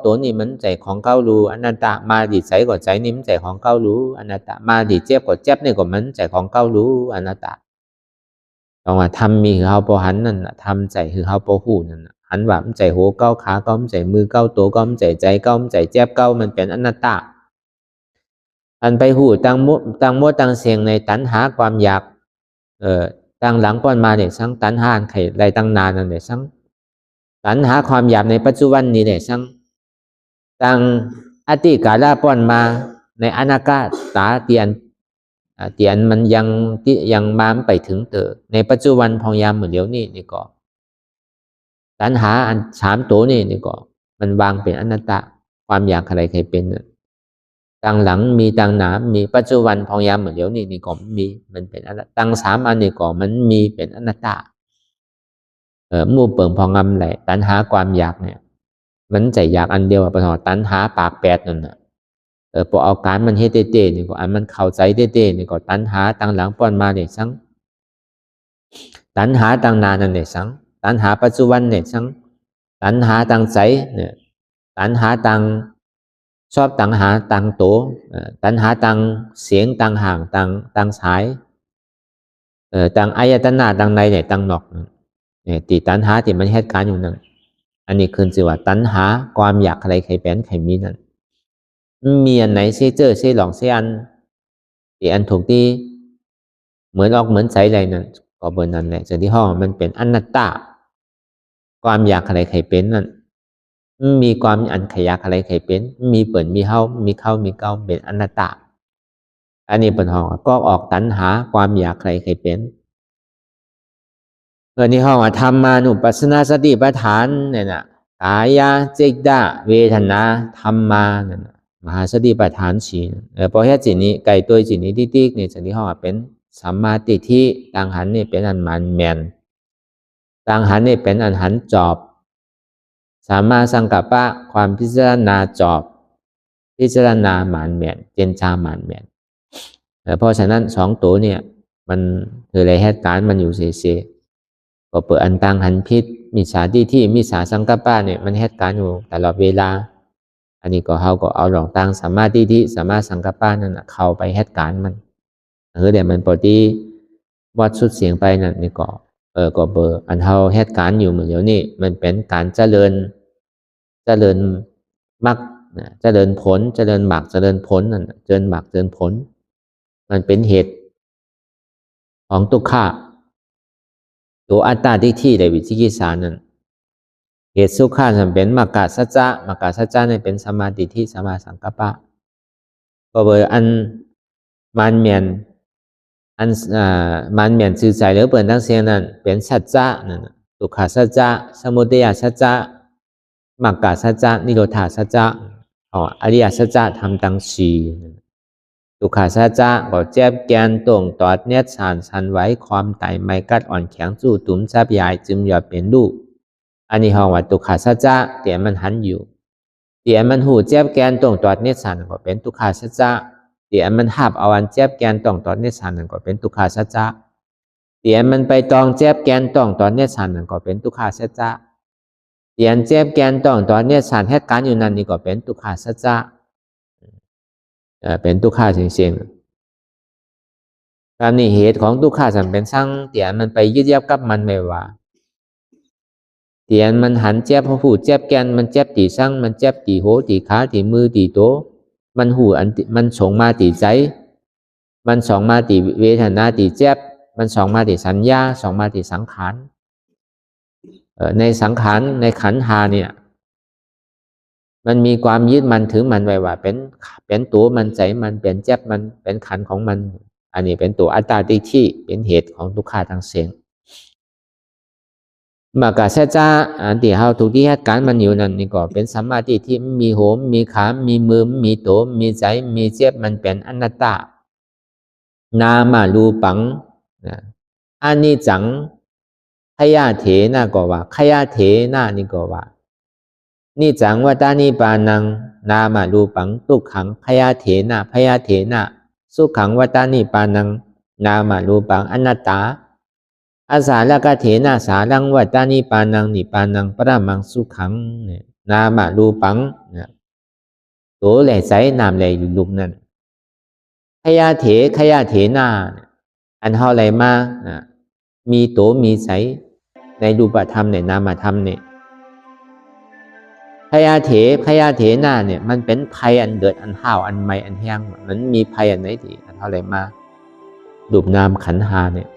ตัวนี้มันใจของเก้ารู้อนัตตามาตีใจก็ใจนี่มันใจของเก้ารู้อนัตตามาตีเจ็บก็เจ็บนี่ก็มันใจของเก้ารู้อนัตตาตรงว่าทำมีคือเฮาปอหันนั่นทำใจคือเฮาปอหูนั่นหันว่ามันใจหัวเก้าขาเก้ามันใจมือเก้าตัวเก้ามันใจใจเก้ามันใจเจ็บเก้ามันเป็นอนัตตาอันไปหูตั้งมัวตั้งเสียงในตัณหาความอยากตั้งหลังก้อนมาเนี่ยสังตัณหาไข่ไรตั้งนานนั่นเนี่ยสังตัณหาความอยากในปัจจุบันนี้เนี่ยสังตั้งอติกาลาป้อนมาในอนาคตาเตียนมันยังมาไปถึงในปัจจุบันพองยามเหมือนเดี๋ยวนี้นี่ก็ตัณหาอันสามตัวนี่ก็มันวางเป็นอนัตตาความอยากอะไรใครเป็นตั้งหลังมีตั้งหนามีปัจจุบันพองยามเหมือนเดี๋ยวนี้นี่ก็มีมันเป็นอนัตตาตั้งสามอันนี่ก็มันมีเป็นอนัตตามู่เปิ่งพองงำไหลตัณหาความอยากเนี่ยมันใจอยากอันเดียวปะทอตัณหาปากแปดนั่นน่ะพอเอาการมันเฮ็ดเต้ๆนี่ก็อันมันเข้าใจเต้ๆนี่ก็ตัณหาตั้งหลังป้อนมาเนี่ยสังตัณหาตั้งนานนั่นเนี่ยสังตัณหาปัจจุบันเนี่ยสังตัณหาตั้งใจเนี่ยตัณหาตั้งชอบตังหาตังโตตัณหาตังเสียงตังห่างตังสายตังอายตนะตังในเนี่ยตังนอกเนี่ยติตัณหาที่มันเหตุการณ์อยู่นั่นอันนี้คือสิว่าตัณหาความอยากอะไรใครเป็นใครมีนั่นมีอันไหนเสียเจอเสียหลองเสียอันที่อันถูกที่เหมือนออกเหมือนใสอะไรนั่นก็เบอร์นั้นแหละส่วนที่ห้องมันเป็นอนัตตาความอยากอะไรใครเป็นนั่นมีความอันขยักอะไรใครเป็นมีเปิดมีเข้ามีเก้าเป็นอนัตตาอันนี้เป็นห้องก็ออกตัณหาความอยากใครเป็นในห้องธรรมานุปัสสนาสติปัฏฐานเนี่ยนะกายาจิตตาเวทนาธรรมาเนี่ยมหาสติปัฏฐานสี่พอแค่จิตนี้ไก่ตัวจิตนี้ติ๊กเนี่ยส่วนที่ห้องเป็นสัมมาทิฏฐิต่างหันนี่เป็นอันมันแมนต่างหันนี่เป็นอันหันจอบสามารถสังกัปปะความพิจารณาจอบพิจารณาหมานแมนเจนชาหมานแมนเพราะฉะนั้นสองตัวเนี่ยมันคืออะไรเหตุการณ์มันอยู่เสียก็เปิดอันต่างหันพิษมิจฉาที่มิจฉาสังกัปปะเนี่ยมันเหตุการณ์อยู่ตลอดเวลาอันนี้ก็เขาก็เอาหลองต่างสามารถที่สามารถสังกัปปะนั่นเข้าไปเหตุการณ์มันเดี๋ยวมันปกติวัดสุดเสียงไปนั่นนี่ก็เบอร์อันเฮาเหตุการณ์อยู่เหมือนเดี๋ยวนี้มันเป็นการเจริญมรรคเจริญผลเจริญมรรคเจริญผลนั่นเจริญมรรคเจริญผลมันเป็นเหตุของทุกขะตัวอัตตาที่ในวิจิกิจสานั่นเหตุสุขะมันเป็นมรรคสัจจะมรรคสัจจะนี่เป็นสมาธิที่สมาสังกัปปะก็เบอร์อันมันเมียนมันเหมือนสื่อใจหรือเปิดทั้งเสียงนั้นเป็นสัจจะนั่นทุกขสัจจะสมุทัยสัจจะมรรคสัจจะนิโรธาสัจจะอริยสัจจะทำตั้งสี่ทุกขสัจจะก็เจ็บแกนตรงตอดเนียดสันไว้ความไต่ไม้กัดอ่อนแข็งสู้ตุ่มซับใหญ่จึงหยอดเป็นลูกอันนี้ห้องว่าทุกขสัจจะเดี๋ยวมันหันอยู่เดี๋ยวมันหูเจ็บแกนตรงตอดเนียดสันก็เป็นทุกขสัจจะเดี๋ยวมันหับเอาอันเจ็บแกนต้องตอนเนสันนั่นก็เป็นทุกขาสัจจะเดี๋ยวมันไปตองเจ็บแกนต้องตอนเนสันนั่นก็เป็นทุกขาสัจจะเดี๋ยวเจ็บแกนต้องตอนเนสันเหตุการณ์อยู่นั่นนี่ก็เป็นทุกขาสัจจะเป็นทุกขาจริงๆตามนี้เหตุของทุกขาสัมเป็นสร้างเดี๋ยวมันไปยึดยับกับมันไม่ว่าเดี๋ยวมันหันเจ็บพอพูดเจ็บแกนมันเจ็บตีสร้างมันเจ็บตีโหตีขาตีมือตีโตมันหูอันมันส่งมาตีใจมันส่งมาตีเวทนาตีเจ็บมันส่งมาตีสัญญาส่งมาตีสังขารในสังขารในขันธ์หาเนี่ยมันมีความยึดมันถือมันไว้ว่าเป็นตัวมันใจมันเป็นเจ็บมันเป็นขันธ์ของมัน อันนี้เป็นตัวอัตตาทิฏฐิเป็นเหตุของทุกขาทั้งสิ้นมากาเสจ้าอันที่เฮาถูกที่เหตุการณ์มันอยู่นั่นนี่ก็เป็นสัมมาทิฏฐิมีโหมมีขามีมือมีโตมีใจมีเจ็บมันเป็นอนัตตานามารูปังอานิจจังขยะเถนะก็ว่าขยะเถนะนี่ก็ว่านิจังวัฏานิปานังนามารูปังทุกขังขยะเถนะพยะเถนะสุขังวัฏานิปานังนามารูปังอนัตตาอาสาลกะเถนะสารังวัฏานิปานังนิปานังปรมังสุขังนามารูปังโตแหล่ใจนามแหล่อยู่ลุกนั่นขยะเถนะอันเฮาไหลมามีโตมีใสในรูปธรรมในนามธรรมเนี่ยพยาเถนะเนี่ยมันเป็นภัยอันเดือดอันห้าวอันไม่อันแห้งมันมีภัยอันไหนที่อันเท่าไรมารูปนามขันธ์หาเนี่ย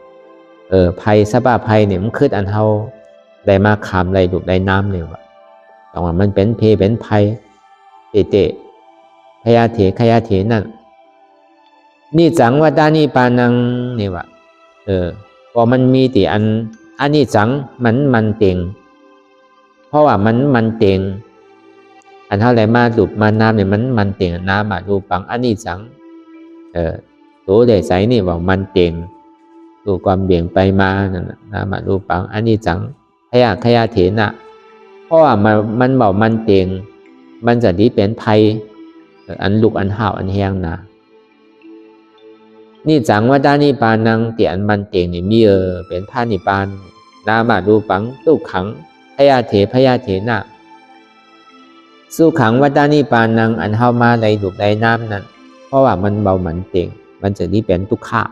ภัยสภาพภัยเนี่ยมันคืออันเท่าได้มาขามไรรูปไรน้ำเนี่ยว่าแต่ว่ามันเป็นเพเป็นภัยเตพยาเถนั่นนี่จังวัฏานิปานังเนี่ยว่าพอมันมีแต่อันนี้จังมันเต็งเพราะว่ามันเต็งอันเท่าไรมาดูดมาน้ำเนี่ยมันเต็งน้ำมาดูปังอันนี้จังตัวเด็กใสนี่ว่ามันเต็งดูความเบี่ยงไปมานั่นน้ำมาดูปังอันนี้จังขยะเถนะเพราะว่ามันบอกมันเต็งมันจะดีเป็นภัยอันลุกอันห่าวอันแห้งนะนี่จังวัฏานิปานังเตียนมันเตียงนี่มีเป็นพระนิพพานนามารูปังทุกขังพยาเถนะสุขังวัฏานิปานังอันเฮามาในรูปในน้ำนั้นเพราะว่ามันเบามันเตียงมันจะนี่เป็นทุกขะ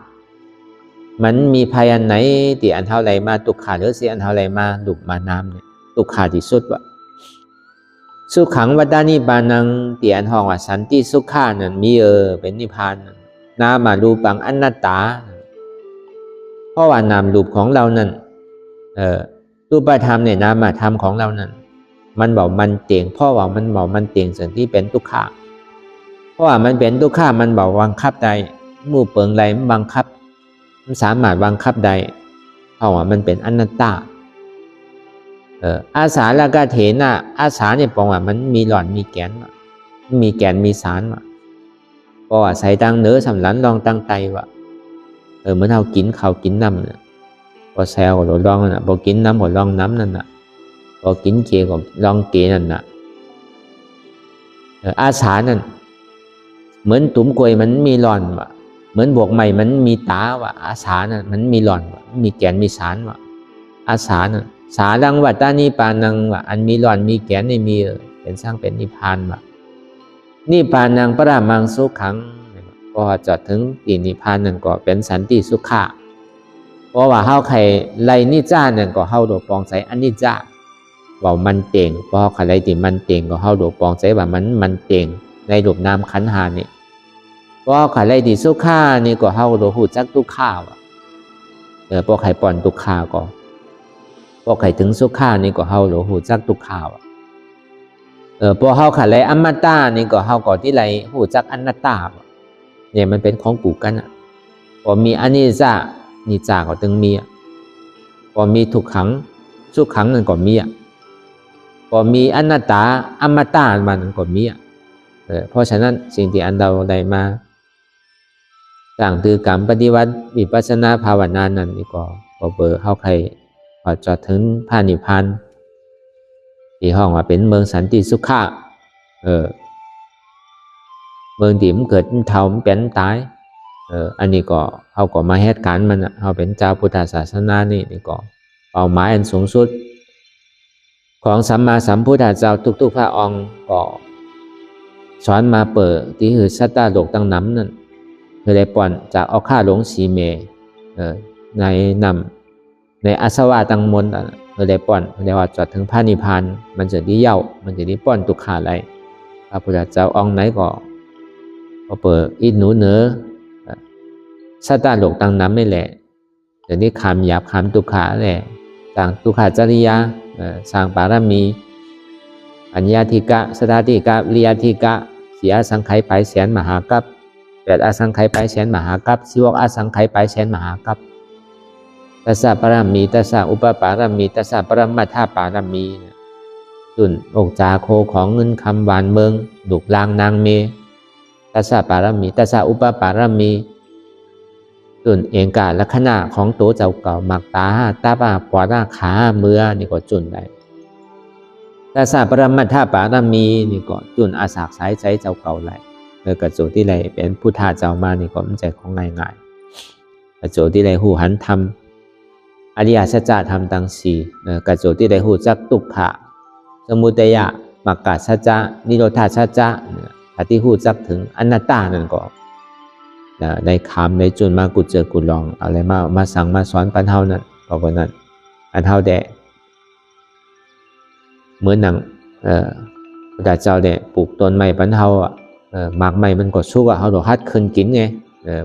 มันมีภัยอันไหนที่อันเท่าไรมาทุกขะหรือสิอันเท่าไรมารูปมาน้ำเนี่ยทุกขะที่สุดว่าสุขังวัฏานิปานังเตียนห้องว่าสันติสุขะนั้นมีเป็นนิพพานนามารูปังอนัตตาเพราะว่านามรูปของเรานั้นรูปธรรมเนี่ยนามธรรมของเรานั้นมันบอกมันเตียงเพราะว่ามันบอกมันเตียงสิ่งที่เป็นทุกข์เพราะว่ามันเป็นทุกข์มันบอกบังคับใดมู่เปิงไรมันบังคับมันสามารถบังคับใดเพราะว่ามันเป็นอนัตตาอาสาละกะเถนะอาสาเนี่ยบอกว่ามันมีหล่อนมีแกนมีแกนมีสารก็ว่าใส่ตังเนื้อสำลันลองตั้งไตว่าเหมือนเรากินข้าวกินน้ำเนี่ยพอแซวก็ลองน่ะพอกินน้ำก็ลองน้ำนั่นน่ะพอกินเกก็ลองเกนั่นน่ะอาสานั่นเหมือนตุ้มกล้วยมันมีหล่อนว่ะเหมือนบวกใหม่มันมีตาว่ะอาสานั่นมันมีหล่อนว่ะมีแกนมีสารว่ะอาสานั่นสารังวัฏานิปานังว่ะอันมีหล่อนมีแกนนี่มีเป็นสร้างเป็นนิพพานว่ะนิพพานังปรามังสุขังก็จอดถึงตีนิพพานนั่นก็เป็นสันติสุขะเพราะว่าเฮาใครไล่นิจ้านั่นก็เฮาโดปองใจอันนิจ้าว่ามันเต่งเพราะใครไล่ตีมันเต่งก็เฮาโดปองใจว่ามันเต่งในรูปนามขันธ์หานี่เพราะใครไล่ตีสุขะนี่ก็เฮาโดหูจักทุกข้าวเพราะใครปอนทุกข้าก็เพราะใครถึงสุขะนี่ก็เฮาโดหูจักทุกข้าวพอเฮาขัดไรอมตะนี่ก็เฮาก็ที่ไรหูจักอนัตตาเนี่ยมันเป็นของกูกันพอมีอนิจจานิจจาก็ตึงมีพอมีทุกขังสุขังนั่นก็มีพอมีอนัตตาอมตะมันก็มีเพราะฉะนั้นสิ่งที่อันเราได้มาสร้างตือกรรมปฏิวัติวิปัสสนาภาวนานั่นนี่ก็เบอร์เฮาใครพอจอดถึงพระนิพพานที่ห้องว่าเป็นเมืองสันติสุขะเมืองที่มันเกิดเท่ามันเป็นตายอันนี้ก็เขาก็มาเหตุการณ์มันเขาเป็นเจ้าพุทธศาสนานี่ก็เป้าหมายอันสูงสุดของสัมมาสัมพุทธเจ้าทุกๆพระองค์ก็สอนมาเปิดที่คือสัตตาโลกตั้งน้ำนั่นคือได้ป่อนจากเอาข้าหลงสีเมในนำในอาสวะตั้งมนได้ป้อนได้ว่าจอดถึงพระนิพพานมันจะได้เย้ามันจะได้ป้อนทุกขาอะไรพระพุทธเจ้าองค์ไหนก็เปิดอินหนูเหนือสัตตาโลกตั้งน้ำไม่แหละเดี๋ยวนี้คำหยาบคำทุกขาแหละสร้างทุกขาจริยาสร้างปารมีอัญญาธิกะสตาธิกะวิริยธิกะเสียสังไขไปแสนมหากัปไป 8อสังไขยไปแสนมหากัป16อสังไขยไปแสนมหากัปตัสสะปรมีตัสสะอุปปารมีตัสสะปรมัตถปารมีตุนอกจาโคของเงินคำหวานเมืองดุกลางนางเมตัสสะปารมีตัสสะอุปปารมีตุนเองกาลักษณะของตัวเจ้าเก่าหมักตาตาปาปวดขาเมื่อนี่ก็จุนได้ตัสสะปรมัตถปารมีนี่ก็จุนอาสากสายใจเจ้าเก่าไหลกระโจที่ไรเป็นพุทธาเจ้ามานี่ก็มันใจของง่ายๆกระโจที่ไรหูหันทำอริยสัจธรรมตังสีกระโจที่ไรหูจักตุกขะสมุทัยมรรคสัจจะนิโรธาสัจจะที่หูจักถึงอนัตตานั่นก็ในคำในจุนมากุเจอกุลองอะไรมาสั่งมาสอนปันเฮานั่นก็คนนั้นปันเฮาแดเหมือนหนังพระเจ้าแดปลูกต้นไม้ปันเฮาหมากไม้มันก็สุกเขาต้องฮัดขึ้นกินไง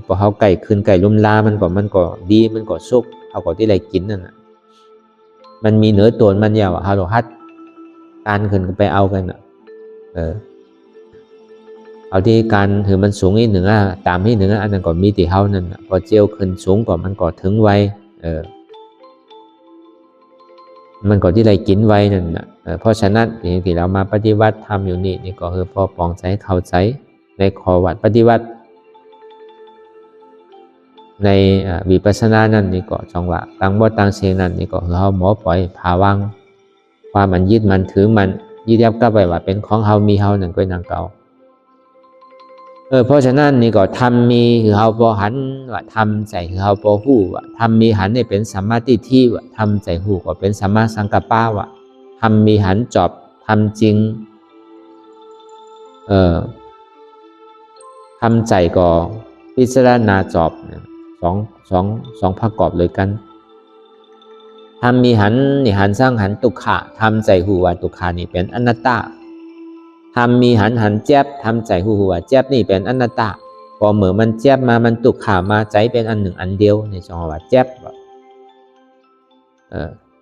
พอเขาไก่ขึ้นไก่ลุ่มลามันก็ดีมันก็สุกเขาก็ที่ไรกินนั่นน่ะมันมีเนื้อตัวมันยาวเขาต้องฮัดการขึ้นไปเอากันเอาที่การถือมันสูงนิดหนึ่งตามที่หนึ่งอันนั้นก็มีที่เขานั่นพอเจียวขึ้นสูงก็มันก็ถึงไวมันก็ที่ไรกินไวนั่นเพราะฉะนั้นที่เรามาปฏิวัติทำอยู่นี่ก็คือพอปองใจเข้าใจในขอวัดปฏิวัติในวิปัสสนานั่นนี่ก็จังหวะตั้งบ่ตั้งเสียงนั่นนี่ก็เราหมอปล่อยภาวังความมันยึดมันถือมันยึดยับก็ไปว่าเป็นของเฮามีเฮานั่นก็นางเก่าเพราะฉะนั้นนี่ก็ทำมีคือเฮาพอหันว่าทำใจคือเฮาพอหู้ว่าทำมีหันนี่เป็นสัมมาทิฏฐิว่าทำใจหู้ก็เป็นสัมมาสังกัปปะว่าทำมีหันจอบทำจริงทำใจก็พิจารณาจอบสองประกอบเลยกันทำมีหันนี่หันสร้างหันตุกขะทำใจหูว่าตุกขานี่เป็นอนัตตาทำมีหันแจ๊บทำใจหูว่าแจ๊บนี่เป็นอนัตตาพอเหมือนมันแจ๊บมามันตุกขามาใจเป็นอันหนึ่งอันเดียวในจังหวะแจ๊บ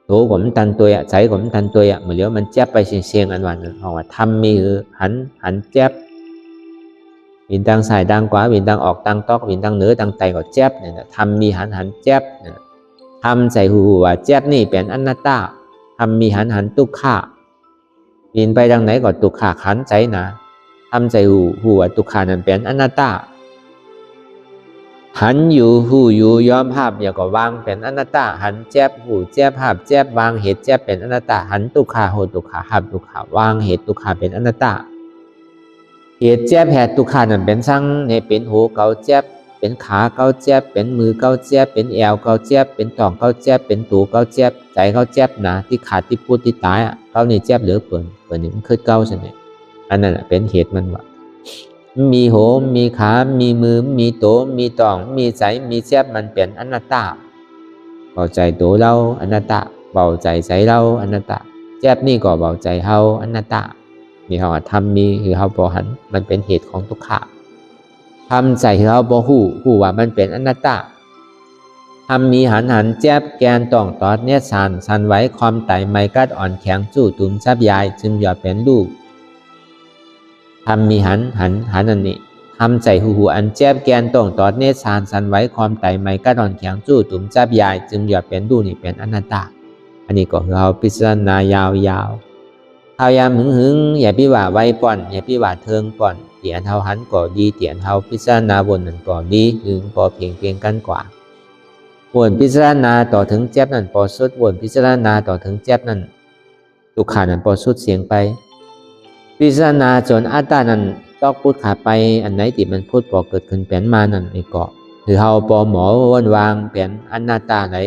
ตัวผมตันตัวใจผมตันตัวเหมือนเดี๋ยวมันแจ๊บไปเชียงอันวันนั้นว่าทำมีคือหันแจ๊บวินดังสายดังกว่าวินดังออกดังตอกวินดังเหนือดังไตก็แจ๊บเนี่ยทำมีหันแจ๊บเนี่ยทำใจหูว่าแจ๊บนี่เป็นอนัตตาทำมีหันตุกขาวินไปดังไหนก็ตุกขาขันใจนะทำใจหูว่าตุกขานั่นเป็นอนัตตาหันอยู่หูอยู่ยอมภาพอย่าก็วางเป็นอนัตตาหันแจ๊บหูแจ๊บภาพแจ๊บวางเหตุแจ๊บเป็นอนัตตาหันตุกขาโหตุกขาภาพตุกขาวางเหตุตุกขาเป็นอนัตตาเหตุแจ๊บแผดตุกขานั่นเป็นสั่งในเป็นหูเกาแจ๊บเป็นขาเกาแจ๊บเป็นมือเกาแจ๊บเป็นแอวเกาแจ๊บเป็นท้องเกาแจ๊บเป็นตูเกาแจ๊บใจเกาแจ๊บนะที่ขาดที่พูดที่ตายเกานี่แจ๊บเหลือเปิดนี่มันคือเกาใช่ไหมอันนั้นเป็นเหตุมันว่ามีโหมีขามีมือมีโตมีท้องมีใจมีแจ๊บมันเป็นอนัตตาเบาใจโตเราอนัตตาเบาใจใจเราอนัตตาแจ๊บนี่ก็เบาใจเฮาอนัตตามีเขาทำมีคือเขาพอหันมันเป็นเหตุของทุกข์ทำใจคือเขาพอหูว่ามันเป็นอนัตตาทำมีหันแจ๊บแกนต้องตอดเนี่ยสันไว้ความไต่ไม้กัดอ่อนแข็งจู่ตุนซับยายจึงหยอดเป็นลูกทำมีหันอันนี้ทำใจหูอันแจ๊บแกนต้องตอดเนี่ยสันไว้ความไต่ไม้กัดอ่อนแข็งจู่ตุนซับยายจึงหยอดเป็นลูกนี่เป็นอนัตตาอันนี้ก็คือเขาพิจารณายาวพยายามหึงอย่าพิว่าไว้ป่อนอย่าพิว่าเทิงป่อนเตียนเฮาหันก่อดีเตียนเฮาพิจารณาบนนั่นก่อดีถึงพอเพียงกันกว่าวนพิจารณาต่อถึงแจ๊บนั่นพอสุดวนพิจารณาต่อถึงแจ๊บนั่นตุกขานั่นพอสุดเสียงไปพิจารณาจนอัตตานั่นต้องพูดขาไปอันไหนที่มันพูดพอเกิดขึ้นเป็นมานั่นไอ้เกาะคือเฮาพอหมอวนวางเป็นอนัตตาไหน